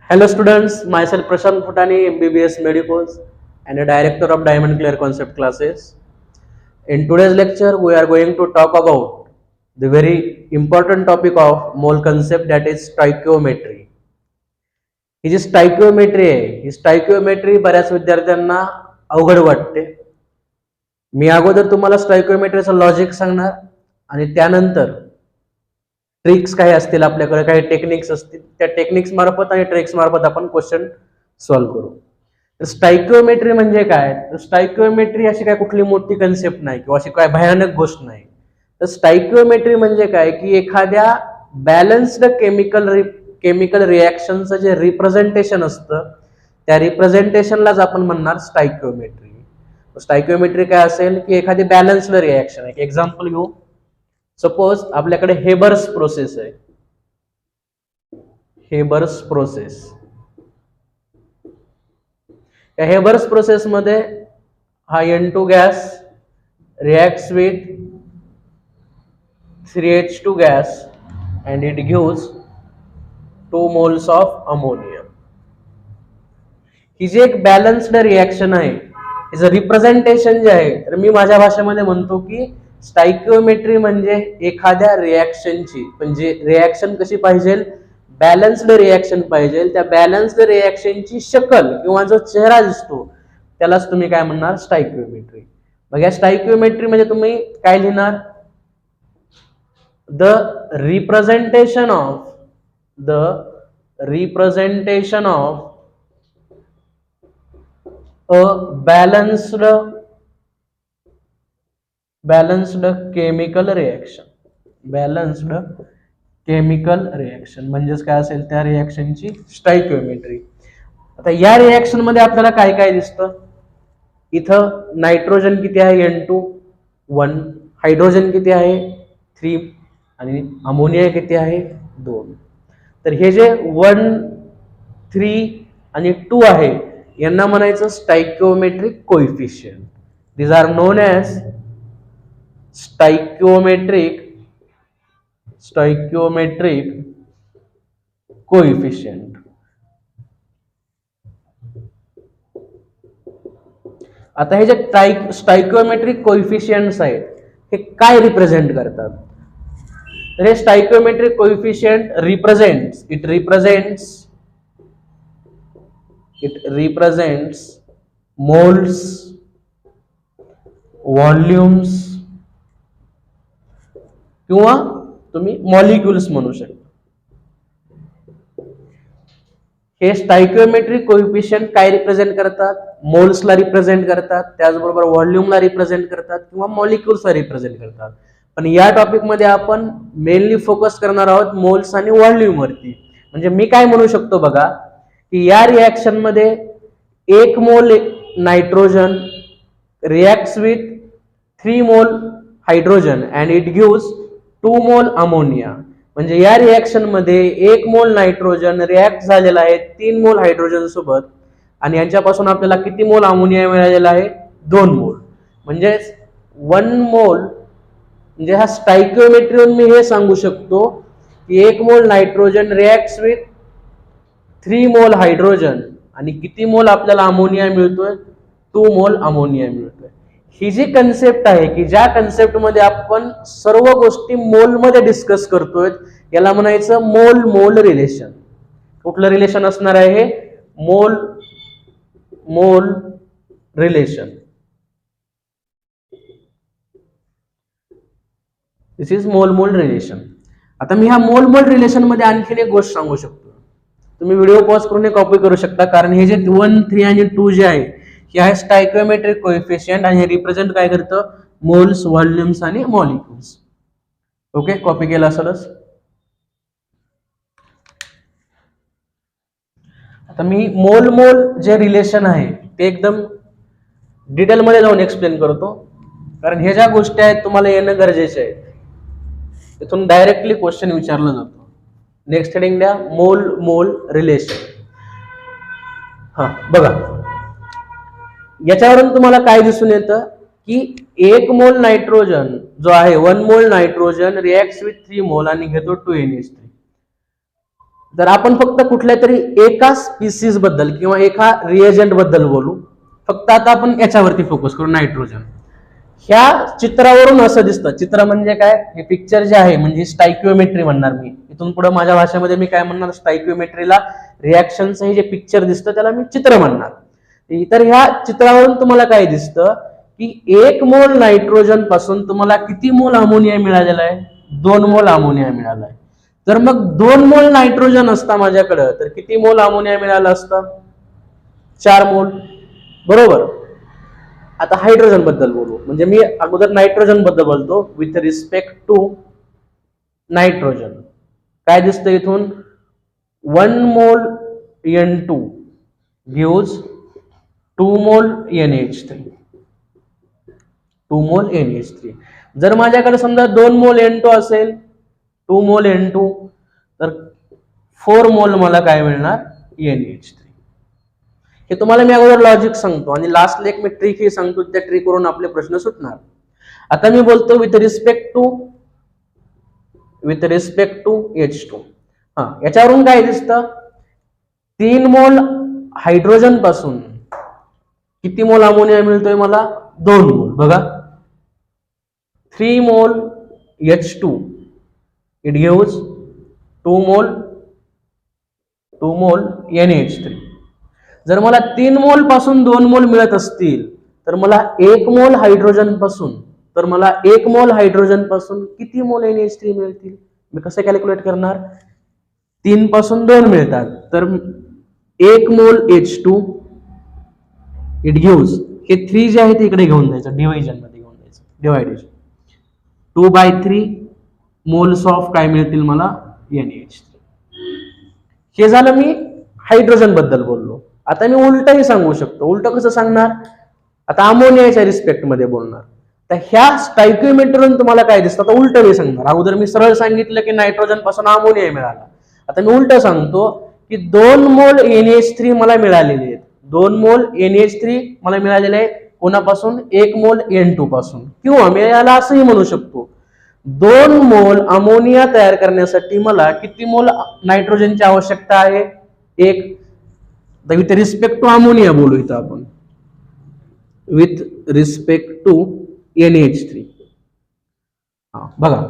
Hello students, myself Prashant Phutani, MBBS Medicals and a director of Diamond Clear Concept classes. In today's lecture, we are going to talk about the very important topic of mole concept, that is stoichiometry. ही जी स्टायकिओमेट्री आहे, ही स्टायकिओमेट्री बऱ्याच विद्यार्थ्यांना अवघड वाटते. मी अगोदर तुम्हाला स्टायकिओमेट्रीचं logic सांगणार आणि त्यानंतर ट्रिक्स काय असतील, आपल्याकडे काही टेक्निक्स असतील, त्या टेक्निक्स मार्फत आणि ट्रिक्स मार्फत आपण क्वेश्चन सॉल्व्ह करू. तर स्टायकिओमेट्री म्हणजे काय? तर स्टायकिओमेट्री अशी काय कुठली मोठी कन्सेप्ट नाही किंवा अशी काय भयानक गोष्ट नाही. तर स्टायकिओमेट्री म्हणजे काय की एखाद्या बॅलन्स्ड केमिकल रिॲक्शनचं जे रिप्रेझेंटेशन असतं, त्या रिप्रेझेंटेशनलाच आपण म्हणणार स्टायकिओमेट्री. स्टायकिओमेट्री काय असेल की एखादी बॅलन्स्ड रिॲक्शन आहे. एक्झाम्पल घेऊ. सपोज आपल्याकडे हेबर्स प्रोसेस आहे. हेबर्स प्रोसेस, या हेबर्स प्रोसेस मध्ये हा N2 gas reacts with 3H2 gas and it gives 2 moles of ammonia. ही जी एक बॅलन्स्ड रिॲक्शन आहे, हिचं रिप्रेझेंटेशन जे आहे, तर मी माझ्या भाषेमध्ये म्हणतो की स्टायकिओमेट्री म्हणजे एखाद्या रिॲक्शनची, म्हणजे रिॲक्शन कशी पाहिजे, बॅलन्स्ड रिॲक्शन पाहिजे, त्या बॅलन्स्ड रिॲक्शनची शक्ल किंवा जो चेहरा दिसतो त्यालाच तुम्ही काय म्हणणार, स्टायकिओमेट्री. मग या स्टायकिओमेट्री मध्ये तुम्ही काय लिहिणार, the representation of a balanced chemical reaction म्हणजेच काय असेल, त्या रिॲक्शनची स्टायकिओमेट्री. आता या रिॲक्शन मध्ये आपल्याला काय काय दिसतं, इथं नायट्रोजन किती आहे, N2 1, हायड्रोजन किती आहे 3 आणि अमोनिया किती आहे 2. तर हे जे 1, 3 आणि 2 आहे यांना म्हणायचं stoichiometric coefficient. These are known as stoichiometric coefficient. आता हे जे स्टायकिओमेट्रिक कोइफिशियंट्स आहेत हे काय रिप्रेझेंट करतात, तर हे स्टायकिओमेट्रिक कोइफिशियंट represents moles, व्हॉल्युम्स किंवा तुम्ही मॉलिक्युल्स म्हणू शकता. हे स्टायकिओमेट्रिक कोइफिशियंट काय रिप्रेझेंट करतात, मोल्सला रिप्रेझेंट करतात, त्याचबरोबर व्हॉल्युमला रिप्रेझेंट करतात किंवा मॉलिक्युल्सला रिप्रेझेंट करतात. पण या टॉपिक मध्ये आपण मेनली फोकस करणार आहोत मोल्स आणि व्हॉल्यूम वरती. म्हणजे मी काय म्हणू शकतो बघा, की या रिॲक्शन मध्ये 1 मोल नायट्रोजन रिॲक्ट्स विथ 3 मोल हायड्रोजन अँड इट गिव्स 2 मोल अमोनिया. म्हणजे या रिॲक्शन मध्ये 1 मोल नायट्रोजन रिॲक्ट झालेला आहे 3 मोल हायड्रोजन सोबत आणि यांच्यापासून आपल्याला किती मोल अमोनिया मिळालेला आहे, 2 मोल. म्हणजे 1 मोल, म्हणजे हा स्टायकिओमेट्रीवरून मी हे सांगू शकतो की 1 मोल नायट्रोजन रिॲक्ट्स विथ 3 मोल हायड्रोजन आणि किती मोल आपल्याला अमोनिया मिळतोय, 2 मोल अमोनिया मिळतोय. ही जी कन्सेप्ट आहे की ज्या कन्सेप्ट मध्ये आपण सर्व गोष्टी मोल मध्ये डिस्कस करतोय, याला म्हणायचं मोल मोल रिलेशन. कुठलं रिलेशन असणार आहे हे, मोल मोल रिलेशन. दिस इज मोल मोल रिलेशन. आता मी ह्या मोल मोल रिलेशन मध्ये आणखीन एक गोष्ट सांगू शकतो. तुम्ही व्हिडिओ पॉज करून कॉपी करू शकता, कारण हे जे 1, 3 आणि 2 जे आहे हे आहे स्टायकिओमेट्रिक कोइफिशियंट आणि हे रिप्रेझेंट काय करतं, मोल्स, व्हॉल्युम्स आणि मॉलिक्युल्स. ओके, कॉपी केलं असेलच. आता मी मोल मोल जे रिलेशन आहे ते एकदम डिटेल मध्ये जाऊन एक्सप्लेन करतो, कारण हे ज्या गोष्टी आहेत तुम्हाला येणं गरजेचे आहे. इथून डायरेक्टली क्वेश्चन विचारला जातो. नेक्स्ट हेडिंग द्या, मोल मोल रिलेशन. हा बघा, याच्यावरून तुम्हाला काय दिसून येतं की 1 मोल नायट्रोजन जो आहे, 1 मोल नायट्रोजन रिॲक्ट्स विथ 3 मोल आणि घेतो 2NH3. जर आपण फक्त कुठल्या तरी एका स्पीसीज बद्दल किंवा एका रिएजंट बद्दल बोलू, फक्त आता आपण याच्यावरती फोकस करू, नायट्रोजन. ह्या चित्रावरून असं दिसतं, चित्र म्हणजे काय, हे पिक्चर जे आहे म्हणजे स्टायकिओमेट्री म्हणणार मी इथून पुढे, माझ्या भाषेमध्ये मी काय म्हणणार, स्टायकिओमेट्रीला रिॲक्शनचं हे जे पिक्चर दिसतं त्याला मी चित्र म्हणणार. तर ह्या चित्रावरून तुम्हाला काय दिसतं की 1 मोल नायट्रोजन पासून तुम्हाला किती मोल अमोनिया मिळालेला आहे, 2 मोल अमोनिया मिळाला आहे. तर मग 2 मोल नायट्रोजन असता माझ्याकडं तर किती मोल अमोनिया मिळालं असतं, 4 मोल, बरोबर. आता हायड्रोजन बद्दल बोलू, म्हणजे मी अगोदर नायट्रोजन बद्दल बोलतो. विथ रिस्पेक्ट टू नायट्रोजन काय दिसतं इथून, 1 मोल N2 gives 2 मोल NH3, 2 मोल NH3. जर माझ्याकडे समजा 2 मोल N2 असेल, 2 मोल N2, तर 4 मोल मला काय मिळणार, NH3. हे तुम्हाला मी अगोदर लॉजिक सांगतो आणि लास्ट एक मी ट्रिक हे सांगतो, त्या ट्रिक वरून आपले प्रश्न सुटणार. आता मी बोलतो विथ रिस्पेक्ट टू H2. याच्यावरून काय दिसतं, 3 मोल हायड्रोजन पासून किती मोल अमोनिया मिळतोय मला, 2 मोल. बघा, 3 मोल H2 इट गिव्स 2 मोल NH3. जर मला 3 मोल पासून 2 मोल मिळत असतील तर मला 1 मोल हायड्रोजन पासून किती मोल NH3 मिळतील, मी कसं कॅल्क्युलेट करणार, 3 पासून 2 मिळतात तर 1 मोल H2 इट गिव्स, हे 3 जे आहे ते इकडे घेऊन जायचं, डिव्हिजन मध्ये घेऊन जायचं, डिवायडेशन, 2/3 मोल्स ऑफ काय मिळतील मला, NH3. हे झालं मी हायड्रोजन बद्दल बोललो. आता मी उलटही सांगू शकतो. उलट कसं सांगणार, आता अमोनियाच्या रिस्पेक्ट मध्ये बोलणार. तर ह्या स्टायकिओमेट्रीवरून तुम्हाला काय दिसतं, आता उलट मी सांगणार. अगोदर मी सरळ सांगितलं की नायट्रोजन पासून अमोनिया मिळाला, आता मी उलट सांगतो की 2 मोल NH3 मला मिळालेले आहेत, 2 मोल NH3 मला मिळालेले आहे कोणापासून, 1 मोल N2 पासून. किंवा मी याला असंही म्हणू शकतो, 2 मोल अमोनिया तयार करण्यासाठी मला किती मोल नायट्रोजनची आवश्यकता आहे, 1. विथ रिस्पेक्ट टू अमोनिया बोलू इथं आपण, विथ रिस्पेक्ट टू NH3. बघा,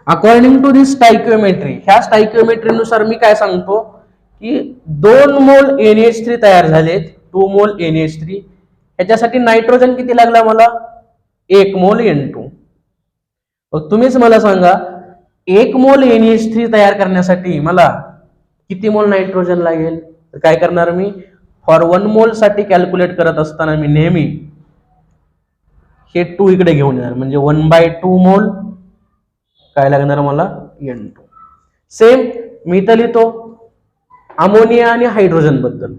अकॉर्डिंग टू दिस स्टायकिओमेट्री, ह्या स्टायकिओमेट्रीनुसार मी काय सांगतो की 2 मोल NH3 तयार झालेत, 2 मोल NH3. ह्याच्यासाठी नायट्रोजन किती लागला मला, 1 मोल N2. मग तुम्हीच मला सांगा, 1 मोल NH3 तयार करण्यासाठी मला किती मोल नायट्रोजन लागेल. तर काय करणार मी, फॉर 1 मोल साठी कॅल्क्युलेट करत असताना मी नेहमी हे 2 इकडे घेऊन येणार, म्हणजे 1/2 मोल काय लागणार मला, N2. सेम मी तर लिहितो अमोनिया आणि हायड्रोजन बद्दल,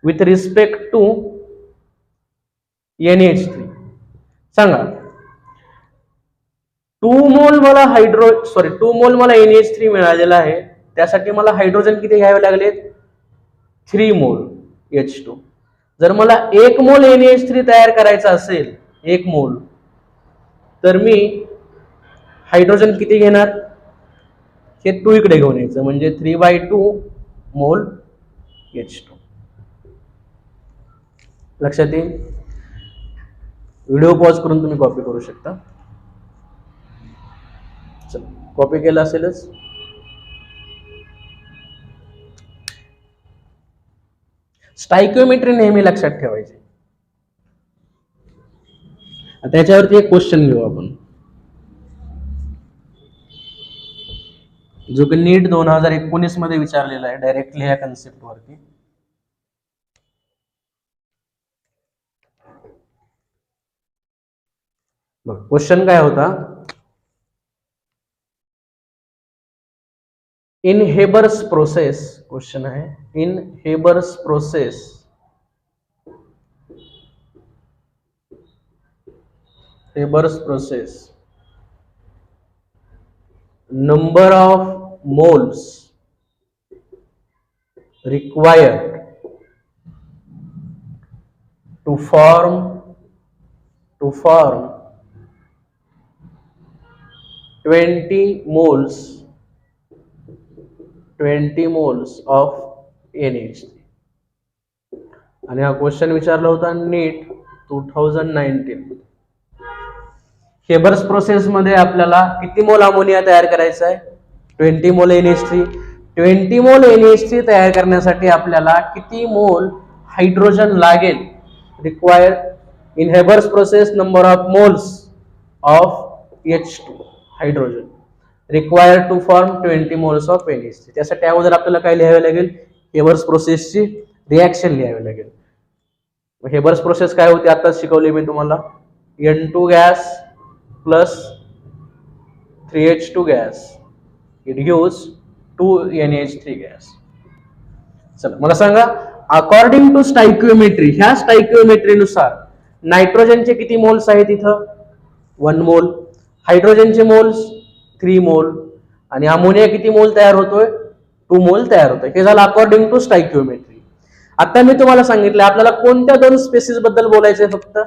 विथ रिस्पेक्ट टू NH3. सांगा, 2 मोल मला NH3 मिळालेला आहे, त्यासाठी मला हायड्रोजन किती घ्यावे लागलेत, 3 मोल H2. जर मला 1 मोल NH3 तयार करायचा असेल, 1 मोल, तर मी हायड्रोजन किती घेणार, हे 2 इकडे घेऊन यायचं, म्हणजे 3/2 मोल H2. लक्षात येईल. व्हिडिओ पॉज करून तुम्ही कॉपी करू शकता. कॉपी केलं असेलच. स्टायकिओमेट्री नेहमी लक्षात ठेवायची. त्याच्यावरती एक क्वेश्चन घेऊ आपण, जो की नीट 2019 मध्ये विचारलेला आहे, डायरेक्टली ह्या कन्सेप्ट वरती. बघ, क्वेश्चन काय होता, इन हेबर्स प्रोसेस, क्वेश्चन आहे, in Haber's process number of moles required to form 20 moles 20 moles of NH3. आणि हा क्वेश्चन विचारला होता नीट 2019. हेबर्स प्रोसेस मध्ये आपल्याला किती मोल अमोनिया तयार करायचा आहे? 20 मोल NH3. 20 मोल NH3 तयार करण्यासाठी आपल्याला किती मोल हायड्रोजन लागेल? Required in Haber's process number of moles of H2 hydrogen required to form 20 moles of NH3. त्यासाठी अगोदर आपल्याला काय लिहावे लागेल? हेबर्स प्रोसेसची रिॲक्शन लिहावी लागेल. हेबर्स प्रोसेस काय होती आताच शिकवली मी तुम्हाला. N2 gas plus 3H2 gas it gives 2NH3 gas. चला मला सांगा, अकॉर्डिंग टू स्टॉइकियोमेट्री, ह्या स्टॉइकियोमेट्रीनुसार नायट्रोजनचे किती मोल्स आहेत इथं? 1 मोल. हायड्रोजनचे मोल्स 3 मोल. आणि अमोनिया किती मोल तयार होतोय? 2 मोल तयार होतोय. हे झालं अकॉर्डिंग टू स्टॉइकियोमेट्री. आता मी तुम्हाला सांगितलं आपल्याला कोणत्या दोन स्पेसिस बद्दल बोलायचंय फक्त?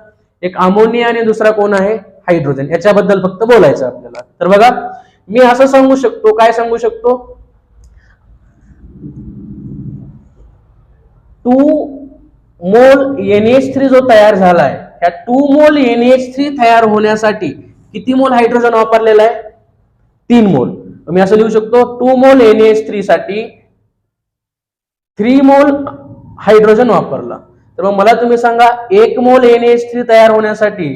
एक अमोनिया आणि दुसरा कोण आहे? हायड्रोजन. याच्याबद्दल फक्त बोलायचं आपल्याला. तर बघा मी असं सांगू शकतो, काय सांगू शकतो? 2 मोल NH3 जो तयार झालाय, ह्या 2 मोल NH3 तयार होण्यासाठी किती मोल हायड्रोजन वापरलेला आहे? 3 मोल. मी असं लिहू शकतो 2 मोल NH3 साठी 3 मोल हायड्रोजन वापरला. तर मग मला तुम्ही सांगा 1 मोल NH3 तयार होण्यासाठी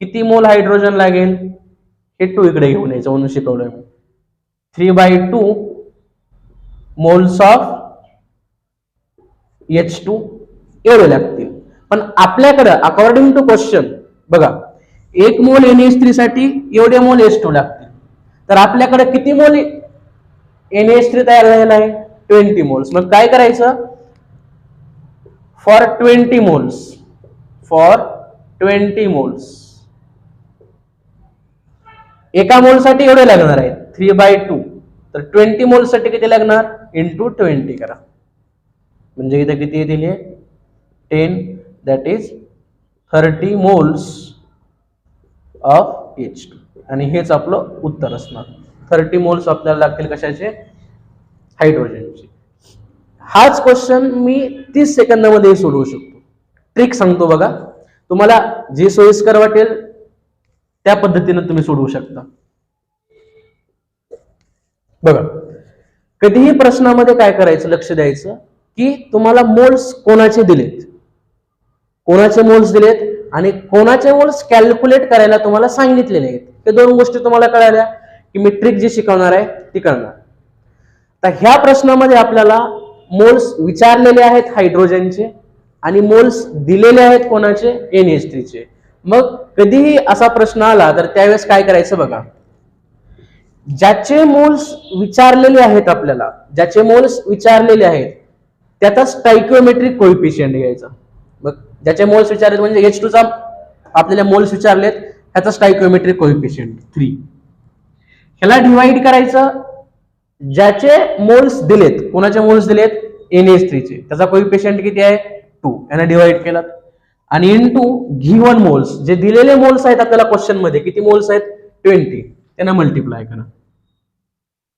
किती मोल हायड्रोजन लागेल? हे 2 इकडे घेऊन यायचं म्हणून शिकवलंय मी. 3/2 मोल्स ऑफ H2 एवढे लागतील. पण आपल्याकडे अकॉर्डिंग टू क्वेश्चन बघा 1 मोल NH3 साठी एवढे मोल H2 लागतील. तर आपल्याकडे किती मोल NH3 तयार झालेला आहे? 20 मोल्स. मग काय करायचं? फॉर 20 मोल्स एका मोल साठी एवढे लागणार आहेत 3/2. तर 20 मोल साठी किती लागणार? इंटू 20 करा. म्हणजे इथे किती येतील? 10, that is 30 moles of H2. आणि हेच आपलं उत्तर असणार. 30 मोल्स आपल्याला लागतील कशाचे? हायड्रोजनचे. हाच क्वेश्चन मी 30 सेकंदामध्ये सोडवू शकतो. ट्रिक सांगतो बघा, तुम्हाला जे सोयीस्कर वाटेल त्या पद्धतीने तुम्ही सोडवू शकता. बघा कधीही प्रश्नामध्ये काय करायचं, लक्ष द्यायचं की तुम्हाला मोल्स कोणाचे दिलेत, कोणाचे मोल्स दिलेत आणि कोणाचे मोल्स कॅल्क्युलेट करायला तुम्हाला सांगितलेले आहेत. हे दोन गोष्टी तुम्हाला कळाल्या की मी ट्रिक जी शिकवणार आहे ती करणार. तर ह्या प्रश्नामध्ये आपल्याला मोल्स विचारलेले आहेत हायड्रोजनचे आणि मोल्स दिलेले आहेत कोणाचे? NH3 चे. मग कधीही असा प्रश्न आला तर त्यावेळेस काय करायचं बघा, ज्याचे मोल्स विचारलेले आहेत आपल्याला, ज्याचे मोल्स विचारलेले आहेत त्याचा स्टॉइकियोमेट्रिक कोएफिशिएंट घ्यायचा. मग ज्याचे मोल्स विचारले म्हणजे H2 चा आपल्याला मोल्स विचारलेत ह्याचा स्टॉइकियोमेट्रिक कोएफिशिएंट 3. ह्याला डिवाइड करायचं ज्याचे मोल्स दिलेत, कोणाचे मोल्स दिलेत? NH3 चे. त्याचा कोएफिशिएंट किती आहे? 2. याला डिवाइड केला आणि इनटू गिव्हन मोल्स, जे दिलेले मोल्स आहेत आपल्याला क्वेश्चन मध्ये किती मोल्स आहेत? 20. त्यांना मल्टिप्लाय करा.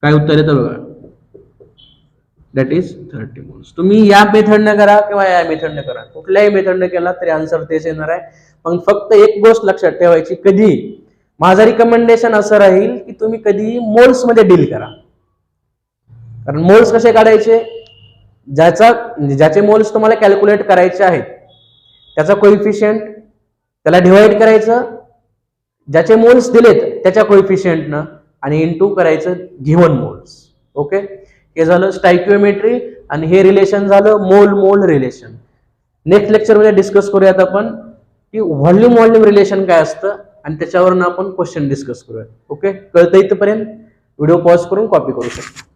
काय उत्तर येतं बघा, दॅट इज 30 मोल्स. तुम्ही या मेथडने करा किंवा या मेथडने करा, कुठल्याही मेथडने केला तरी आन्सर तेच येणार आहे. पण फक्त एक गोष्ट लक्षात ठेवायची, कधी माझं रिकमेंडेशन असं राहील की तुम्ही कधी मोल्स मध्ये डील करा. कारण मोल्स कसे काढायचे? ज्याचे मोल्स तुम्हाला कॅल्क्युलेट करायचे आहेत त्याचा कोएफिशिएंट, त्याला डिवाइड करायचं ज्याचे मोल्स दिलेत त्याच्या कोएफिशिएंटनं आणि इनटू करायचं गिव्हन मोल्स. ओके, हे झालं स्टॉइकियोमेट्री आणि हे रिलेशन झालं मोल मोल रिलेशन. नेक्स्ट लेक्चर मध्ये डिस्कस करूयात आपण की व्हॉल्यूम रिलेशन काय असतं आणि त्याच्यावरून आपण क्वेश्चन डिस्कस करूयात. ओके, कळतं इथपर्यंत? व्हिडिओ पॉज करून कॉपी करू शकता.